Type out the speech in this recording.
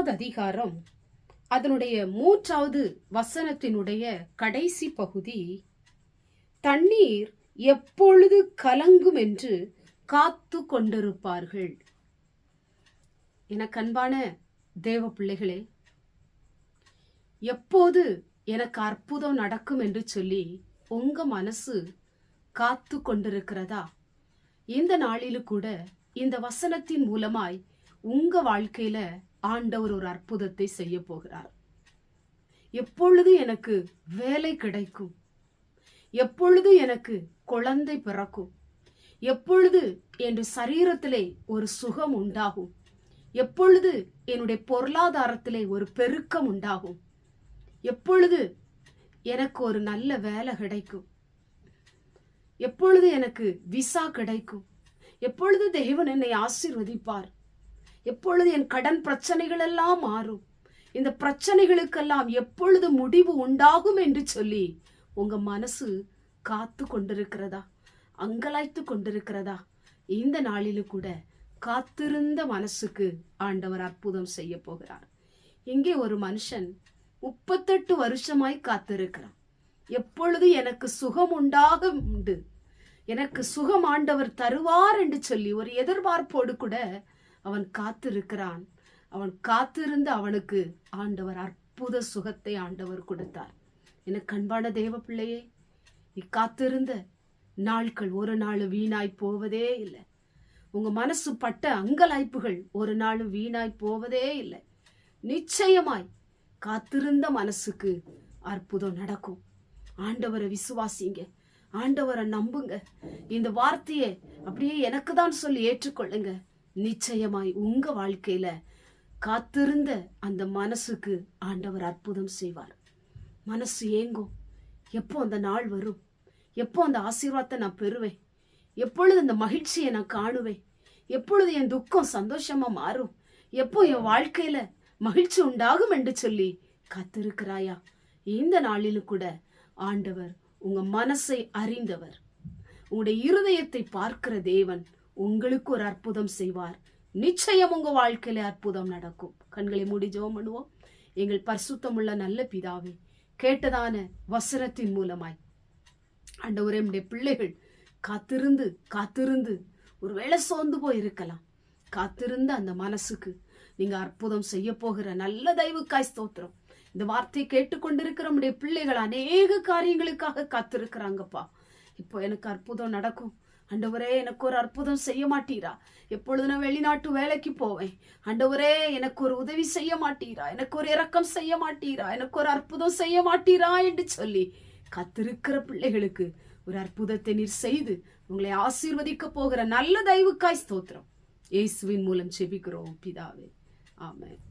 4வது அதிகாரம் அதனுடைய 3வது வசனத்தினுடைய கடைசி பகுதி, தண்ணீர் எப்பொழுது கலங்கும் என்று காத்து கொண்டிருப்பார்கள். எனக்கு அன்பான தேவ பிள்ளைகளே, எப்போது எனக்கு அற்புதம் நடக்கும் என்று சொல்லி உங்க மனசு காத்து கொண்டிருக்கிறதா? இந்த நாளிலும் கூட இந்த வசனத்தின் மூலமாய் உங்க வாழ்க்கையில ஆண்டவர் ஒரு அற்புதத்தை செய்ய போகிறார். எப்பொழுது எனக்கு வேலை கிடைக்கும், எப்பொழுது எனக்கு குழந்தை பிறக்கும், எப்பொழுது என் சரீரத்திலே ஒரு சுகம் உண்டாகும், எப்பொழுது என்னுடைய பொருளாதாரத்திலே ஒரு பெருக்கம் உண்டாகும், எப்பொழுது எனக்கு ஒரு நல்ல வேலை கிடைக்கும், எப்பொழுது எனக்கு விசா கிடைக்கும், எப்பொழுது தேவன் என்னை ஆசீர்வதிப்பார், எப்பொழுது என் கடன் பிரச்சனைகள் எல்லாம் மாறும், இந்த பிரச்சனைகளுக்கெல்லாம் எப்பொழுது முடிவு உண்டாகும் என்று சொல்லி உங்க மனசு காத்து கொண்டிருக்கிறதா? அங்கலாய்த்து கொண்டிருக்கிறதா? இந்த நாளிலும் கூட காத்திருந்த மனசுக்கு ஆண்டவர் அற்புதம் செய்ய போகிறார். இங்கே ஒரு மனுஷன் 38 வருஷமாய் காத்திருக்கிறான். எப்பொழுது எனக்கு சுகம் உண்டாக உண்டு, எனக்கு சுகம் ஆண்டவர் தருவார் என்று சொல்லி ஒரு எதிர்பார்ப்போடு கூட அவன் காத்திருக்கிறான். அவன் காத்திருந்து அவனுக்கு ஆண்டவர் அற்புத சுகத்தை ஆண்டவர் கொடுத்தார். எனக்கு அன்பான தேவ பிள்ளையே, நீ காத்திருந்த நாட்கள் ஒரு நாள் வீணாய் போவதே இல்லை. உங்க மனசு பட்ட அங்கலாய்ப்புகள் ஒரு நாள் வீணாய் போவதே இல்லை. நிச்சயமாய் காத்திருந்த மனசுக்கு அற்புதம் நடக்கும். ஆண்டவரை விசுவாசிங்க, ஆண்டவரை நம்புங்க. இந்த வார்த்தையை அப்படியே எனக்கு தான் சொல்லி ஏற்றுக்கொள்ளுங்க. நிச்சயமாய் உங்க வாழ்க்கையில காத்திருந்த அந்த மனசுக்கு ஆண்டவர் அற்புதம் செய்வார். மனசு ஏங்கும், எப்போ அந்த நாள் வரும், எப்போ அந்த ஆசீர்வாதத்தை நான் பெறுவேன், எப்பொழுது அந்த மகிழ்ச்சியை நான் காணுவேன், எப்பொழுது என் துக்கம் சந்தோஷமா மாறும், எப்போ என் வாழ்க்கையில மகிழ்ச்சி உண்டாகும் என்று சொல்லி காத்திருக்கிறாயா? இந்த நாளிலும் கூட ஆண்டவர் உங்க மனசை அறிந்தவர், உங்களுடைய இருதயத்தை பார்க்கிற தேவன் உங்களுக்கு ஒரு அற்புதம் செய்வார். நிச்சயம் உங்க வாழ்க்கையில அற்புதம் நடக்கும். கண்களை மூடி ஜெபம் பண்ணுவோம். எங்கள் பரிசுத்தமுள்ள நல்ல பிதாவே, கேட்டதான வசனத்தின் மூலமாய் ஆண்டவரே, நம்முடைய பிள்ளைகள் காத்திருந்து காத்திருந்து ஒருவேளை சோர்ந்து போய் இருக்கலாம். காத்திருந்த அந்த மனசுக்கு நீங்க அற்புதம் செய்ய போகிற நல்ல தயவுக்காய் ஸ்தோத்திரம். இந்த வார்த்தையை கேட்டுக்கொண்டிருக்கிற நம்முடைய பிள்ளைகள் அநேக காரியங்களுக்காக காத்திருக்கிறாங்கப்பா. இப்போ எனக்கு அற்புதம் நடக்கும் ஆண்டவரே, எனக்கு ஒரு அற்புதம் செய்ய மாட்டீரா? எப்பொழுது நான் வெளிநாட்டு வேலைக்கு போவேன், ஆண்டவரே எனக்கு ஒரு உதவி செய்ய மாட்டீரா? எனக்கு ஒரு இரக்கம் செய்ய மாட்டீரா? எனக்கு ஒரு அற்புதம் செய்ய மாட்டீரா என்று சொல்லி காத்திருக்கிற பிள்ளைகளுக்கு ஒரு அற்புதத்தை நீர் செய்து உங்களை ஆசீர்வதிக்க போகிற நல்ல தயவுக்காய் ஸ்தோத்திரம். இயேசுவின் மூலம் ஜெபிக்கிறோம் பிதாவே, ஆமென்.